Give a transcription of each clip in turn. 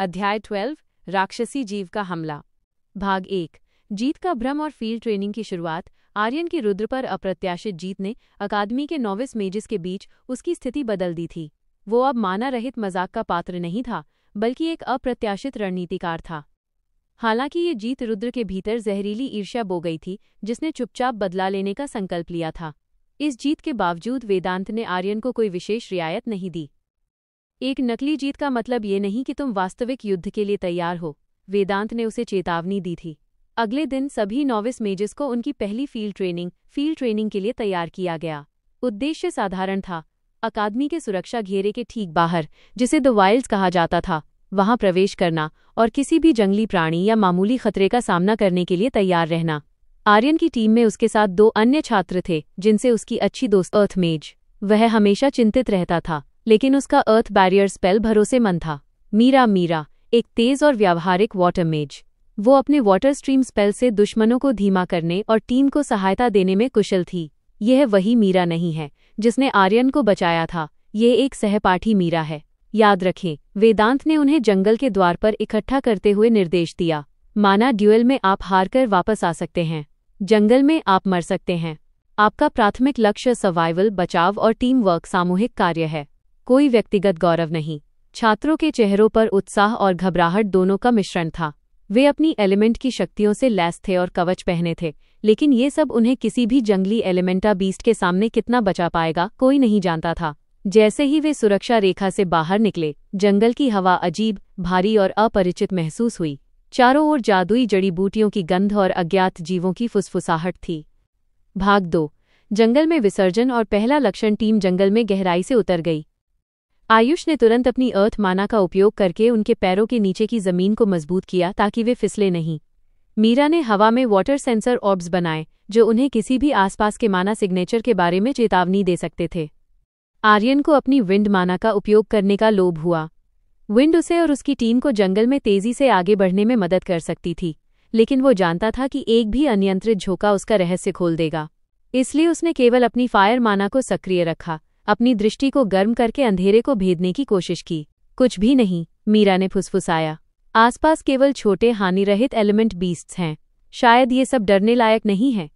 अध्याय 12 राक्षसी जीव का हमला। भाग 1। जीत का भ्रम और फील्ड ट्रेनिंग की शुरुआत। आर्यन की रुद्र पर अप्रत्याशित जीत ने अकादमी के नॉविस मेजेस के बीच उसकी स्थिति बदल दी थी। वो अब माना रहित मजाक का पात्र नहीं था, बल्कि एक अप्रत्याशित रणनीतिकार था। हालांकि ये जीत रुद्र के भीतर जहरीली ईर्ष्या बो गई थी, जिसने चुपचाप बदला लेने का संकल्प लिया था। इस जीत के बावजूद वेदांत ने आर्यन को कोई विशेष रियायत नहीं दी। एक नकली जीत का मतलब ये नहीं कि तुम वास्तविक युद्ध के लिए तैयार हो, वेदांत ने उसे चेतावनी दी थी। अगले दिन सभी नॉविस मेजेस को उनकी पहली फील्ड ट्रेनिंग के लिए तैयार किया गया। उद्देश्य साधारण था, अकादमी के सुरक्षा घेरे के ठीक बाहर, जिसे द वाइल्ड्स कहा जाता था, वहां प्रवेश करना और किसी भी जंगली प्राणी या मामूली खतरे का सामना करने के लिए तैयार रहना। आर्यन की टीम में उसके साथ 2 अन्य छात्र थे, जिनसे उसकी अच्छी दोस्त अर्थ मेज। वह हमेशा चिंतित रहता था, लेकिन उसका अर्थ बैरियर स्पेल भरोसेमंद था। मीरा एक तेज और व्यावहारिक वाटर मेज। वो अपने वाटर स्ट्रीम स्पेल से दुश्मनों को धीमा करने और टीम को सहायता देने में कुशल थी। यह वही मीरा नहीं है जिसने आर्यन को बचाया था, ये एक सहपाठी मीरा है। याद रखें, वेदांत ने उन्हें जंगल के द्वार पर इकट्ठा करते हुए निर्देश दिया। माना ड्यूएल में आप हारकर वापस आ सकते हैं, जंगल में आप मर सकते हैं। आपका प्राथमिक लक्ष्य सर्वाइवल, बचाव और टीम वर्क सामूहिक कार्य है, कोई व्यक्तिगत गौरव नहीं। छात्रों के चेहरों पर उत्साह और घबराहट दोनों का मिश्रण था। वे अपनी एलिमेंट की शक्तियों से लैस थे और कवच पहने थे, लेकिन ये सब उन्हें किसी भी जंगली एलिमेंटा बीस्ट के सामने कितना बचा पाएगा, कोई नहीं जानता था। जैसे ही वे सुरक्षा रेखा से बाहर निकले, जंगल की हवा अजीब, भारी और अपरिचित महसूस हुई। चारों ओर जादुई जड़ी बूटियों की गंध और अज्ञात जीवों की फुसफुसाहट थी। भाग 2। जंगल में विसर्जन और पहला लक्षण। टीम जंगल में गहराई से उतर गई। आयुष ने तुरंत अपनी अर्थ माना का उपयोग करके उनके पैरों के नीचे की जमीन को मजबूत किया ताकि वे फिसले नहीं। मीरा ने हवा में वाटर सेंसर ऑर्ब्स बनाए, जो उन्हें किसी भी आसपास के माना सिग्नेचर के बारे में चेतावनी दे सकते थे। आर्यन को अपनी विंड माना का उपयोग करने का लोभ हुआ। विंड उसे और उसकी टीम को जंगल में तेजी से आगे बढ़ने में मदद कर सकती थी, लेकिन वो जानता था कि एक भी अनियंत्रित झोंका उसका रहस्य खोल देगा। इसलिए उसने केवल अपनी फायर माना को सक्रिय रखा, अपनी दृष्टि को गर्म करके अंधेरे को भेदने की कोशिश की। कुछ भी नहीं, मीरा ने फुसफुसाया। आसपास केवल छोटे हानिरहित एलिमेंट बीस्ट्स हैं, शायद ये सब डरने लायक नहीं है।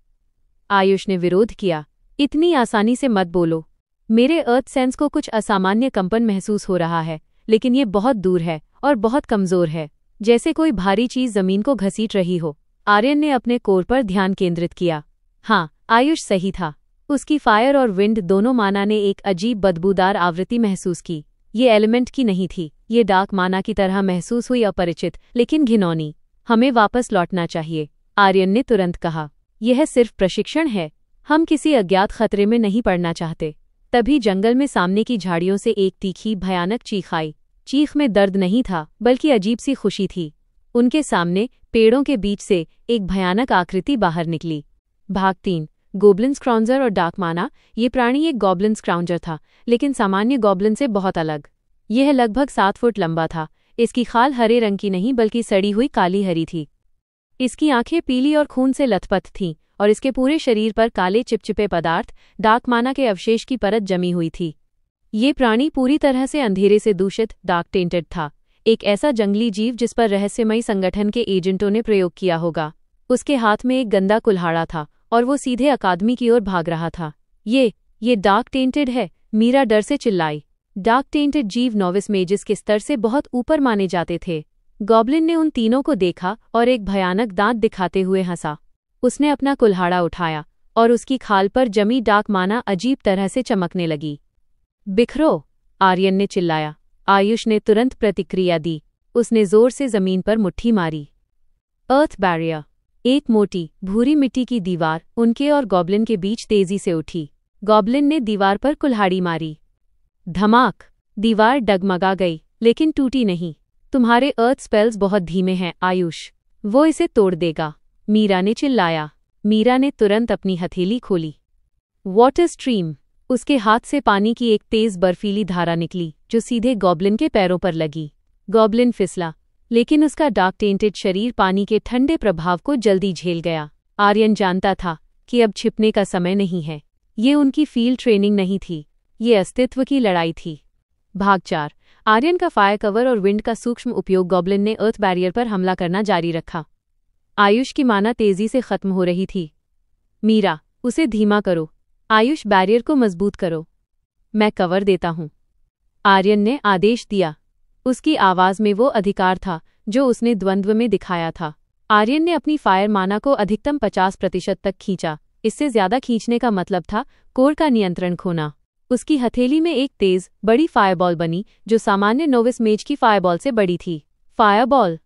आयुष ने विरोध किया। इतनी आसानी से मत बोलो। मेरे अर्थ सेंस को कुछ असामान्य कंपन महसूस हो रहा है, लेकिन ये बहुत दूर है और बहुत कमजोर है, जैसे कोई भारी चीज जमीन को घसीट रही हो। आर्यन ने अपने कोर पर ध्यान केंद्रित किया। हाँ, आयुष सही था। उसकी फायर और विंड दोनों माना ने एक अजीब बदबूदार आवृत्ति महसूस की। ये एलिमेंट की नहीं थी, ये डार्क माना की तरह महसूस हुई, अपरिचित लेकिन घिनौनी। हमें वापस लौटना चाहिए, आर्यन ने तुरंत कहा। यह सिर्फ प्रशिक्षण है, हम किसी अज्ञात खतरे में नहीं पड़ना चाहते। तभी जंगल में सामने की झाड़ियों से एक तीखी भयानक चीख आई। चीख में दर्द नहीं था, बल्कि अजीब सी खुशी थी। उनके सामने पेड़ों के बीच से एक भयानक आकृति बाहर निकली। भाग 3। गोब्लिन स्क्राउंजर और डार्क माना। ये प्राणी एक गॉब्लिन स्क्राउंजर था, लेकिन सामान्य गॉब्लिन से बहुत अलग। यह लगभग 7 फुट लंबा था। इसकी खाल हरे रंग की नहीं, बल्कि सड़ी हुई काली हरी थी। इसकी आंखें पीली और खून से लथपथ थीं, और इसके पूरे शरीर पर काले चिपचिपे पदार्थ, डार्क माना के अवशेष की परत जमी हुई थी। ये प्राणी पूरी तरह से अंधेरे से दूषित, डार्क टेंटेड था। एक ऐसा जंगली जीव जिस पर रहस्यमयी संगठन के एजेंटों ने प्रयोग किया होगा। उसके हाथ में एक गंदा कुल्हाड़ा था और वो सीधे अकादमी की ओर भाग रहा था। ये डार्क टेंटेड है, मीरा डर से चिल्लाई। डार्क टेंटेड जीव नॉविस मेजेस के स्तर से बहुत ऊपर माने जाते थे। गॉब्लिन ने उन तीनों को देखा और एक भयानक दांत दिखाते हुए हंसा। उसने अपना कुल्हाड़ा उठाया और उसकी खाल पर जमी डार्क माना अजीब तरह से चमकने लगी। बिखरो, आर्यन ने चिल्लाया। आयुष ने तुरंत प्रतिक्रिया दी। उसने जोर से जमीन पर मुट्ठी मारी। अर्थ बैरियर। एक मोटी, भूरी मिट्टी की दीवार उनके और गॉब्लिन के बीच तेजी से उठी। गॉब्लिन ने दीवार पर कुल्हाड़ी मारी। धमाक! दीवार डगमगा गई, लेकिन टूटी नहीं। तुम्हारे अर्थ स्पेल्स बहुत धीमे हैं, आयुष। वो इसे तोड़ देगा, मीरा ने चिल्लाया। मीरा ने तुरंत अपनी हथेली खोली। Water stream. उसके हाथ से पानी की एक तेज बर्फीली धारा निकली, जो सीधे गॉब्लिन के पैरों पर लगी। गॉब्लिन फिसला, लेकिन उसका डार्क टेंटेड शरीर पानी के ठंडे प्रभाव को जल्दी झेल गया। आर्यन जानता था कि अब छिपने का समय नहीं है। ये उनकी फील्ड ट्रेनिंग नहीं थी, ये अस्तित्व की लड़ाई थी। भाग 4। आर्यन का फायर कवर और विंड का सूक्ष्म उपयोग गॉब्लिन ने अर्थ बैरियर पर हमला करना जारी रखा। आयुष की माना तेजी से खत्म हो रही थी। मीरा, उसे धीमा करो। आयुष, बैरियर को मजबूत करो। मैं कवर देता हूं, आर्यन ने आदेश दिया। उसकी आवाज में वो अधिकार था जो उसने द्वंद्व में दिखाया था। आर्यन ने अपनी फायर माना को अधिकतम 50% तक खींचा। इससे ज्यादा खींचने का मतलब था कोर का नियंत्रण खोना। उसकी हथेली में एक तेज, बड़ी फायरबॉल बनी जो सामान्य नोविस मेज की फायरबॉल से बड़ी थी। फायरबॉल!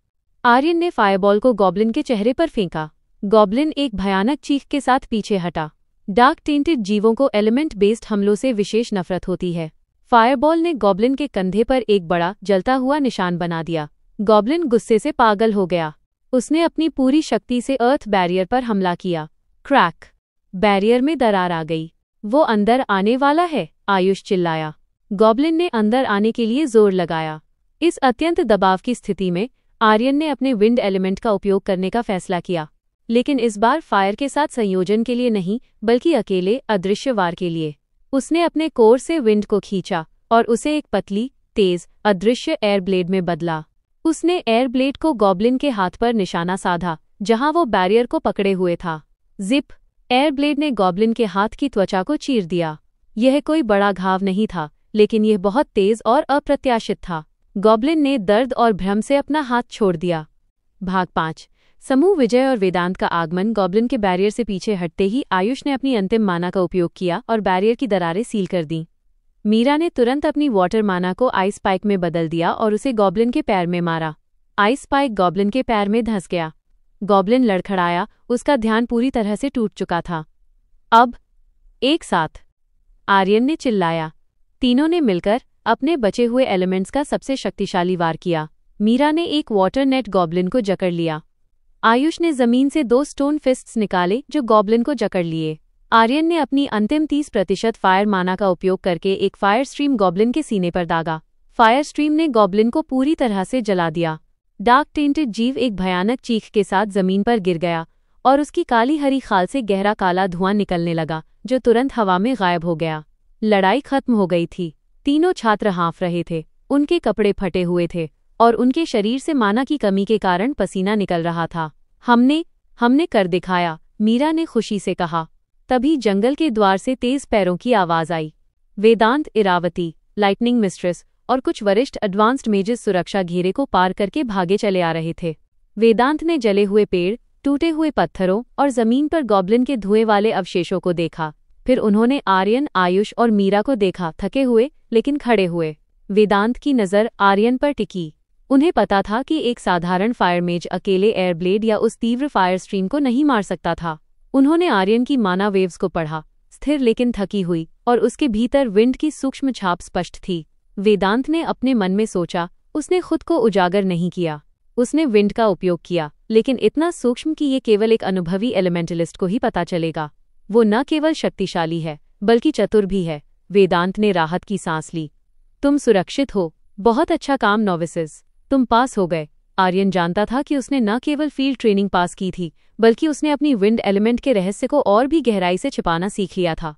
आर्यन ने फायरबॉल को गॉब्लिन के चेहरे पर फेंका। गॉब्लिन एक भयानक चीख के साथ पीछे हटा। डार्क टेंटेड जीवों को एलिमेंट बेस्ड हमलों से विशेष नफरत होती है। फायरबॉल ने गॉब्लिन के कंधे पर एक बड़ा, जलता हुआ निशान बना दिया। गॉब्लिन गुस्से से पागल हो गया। उसने अपनी पूरी शक्ति से अर्थ बैरियर पर हमला किया। क्रैक! बैरियर में दरार आ गई। वो अंदर आने वाला है, आयुष चिल्लाया। गॉब्लिन ने अंदर आने के लिए जोर लगाया। इस अत्यंत दबाव की स्थिति में आर्यन ने अपने विंड एलिमेंट का उपयोग करने का फैसला किया, लेकिन इस बार फायर के साथ संयोजन के लिए नहीं, बल्कि अकेले, अदृश्य वार के लिए। उसने अपने कोर से विंड को खींचा और उसे एक पतली, तेज, अदृश्य एयर ब्लेड में बदला। उसने एयर ब्लेड को गॉब्लिन के हाथ पर निशाना साधा, जहां वो बैरियर को पकड़े हुए था। जिप! एयर ब्लेड ने गॉब्लिन के हाथ की त्वचा को चीर दिया। यह कोई बड़ा घाव नहीं था, लेकिन यह बहुत तेज और अप्रत्याशित था। गॉब्लिन ने दर्द और भ्रम से अपना हाथ छोड़ दिया। भाग 5। समूह विजय और वेदांत का आगमन। गॉब्लिन के बैरियर से पीछे हटते ही आयुष ने अपनी अंतिम माना का उपयोग किया और बैरियर की दरारें सील कर दीं। मीरा ने तुरंत अपनी वाटर माना को आइस स्पाइक में बदल दिया और उसे गॉब्लिन के पैर में मारा। आइस स्पाइक गॉब्लिन के पैर में धंस गया। गॉब्लिन लड़खड़ाया, उसका ध्यान पूरी तरह से टूट चुका था। अब एक साथ! आर्यन ने चिल्लाया। तीनों ने मिलकर अपने बचे हुए एलिमेंट्स का सबसे शक्तिशाली वार किया। मीरा ने एक वाटर नेट गॉब्लिन को जकड़ लिया। आयुष ने जमीन से 2 स्टोन फिस्ट्स निकाले जो गॉब्लिन को जकड़ लिए। आर्यन ने अपनी अंतिम 30% फायर माना का उपयोग करके एक फायर स्ट्रीम गॉब्लिन के सीने पर दागा। फायर स्ट्रीम ने गॉब्लिन को पूरी तरह से जला दिया। डार्क टेंटेड जीव एक भयानक चीख के साथ जमीन पर गिर गया और उसकी काली हरी खाल से गहरा काला धुआं निकलने लगा, जो तुरंत हवा में गायब हो गया। लड़ाई खत्म हो गई थी। तीनों छात्र हाँफ रहे थे। उनके कपड़े फटे हुए थे और उनके शरीर से माना की कमी के कारण पसीना निकल रहा था। हमने कर दिखाया, मीरा ने खुशी से कहा। तभी जंगल के द्वार से तेज पैरों की आवाज आई। वेदांत, इरावती, लाइटनिंग मिस्ट्रेस और कुछ वरिष्ठ एडवांस्ड मेजेस सुरक्षा घेरे को पार करके भागे चले आ रहे थे। वेदांत ने जले हुए पेड़, टूटे हुए पत्थरों और जमीन पर गॉब्लिन के धुएं वाले अवशेषों को देखा। फिर उन्होंने आर्यन, आयुष और मीरा को देखा, थके हुए लेकिन खड़े हुए। वेदांत की नज़र आर्यन पर टिकी। उन्हें पता था कि एक साधारण फायर मेज अकेले एयर ब्लेड या उस तीव्र फायर स्ट्रीम को नहीं मार सकता था। उन्होंने आर्यन की माना वेव्स को पढ़ा, स्थिर लेकिन थकी हुई, और उसके भीतर विंड की सूक्ष्म छाप स्पष्ट थी। वेदांत ने अपने मन में सोचा, उसने खुद को उजागर नहीं किया। उसने विंड का उपयोग किया, लेकिन इतना सूक्ष्म कि ये केवल एक अनुभवी एलिमेंटलिस्ट को ही पता चलेगा। वो न केवल शक्तिशाली है, बल्कि चतुर भी है। वेदांत ने राहत की सांस ली। तुम सुरक्षित हो। बहुत अच्छा काम नोविसेस, तुम पास हो गए। आर्यन जानता था कि उसने न केवल फील्ड ट्रेनिंग पास की थी, बल्कि उसने अपनी विंड एलिमेंट के रहस्य को और भी गहराई से छिपाना सीख लिया था।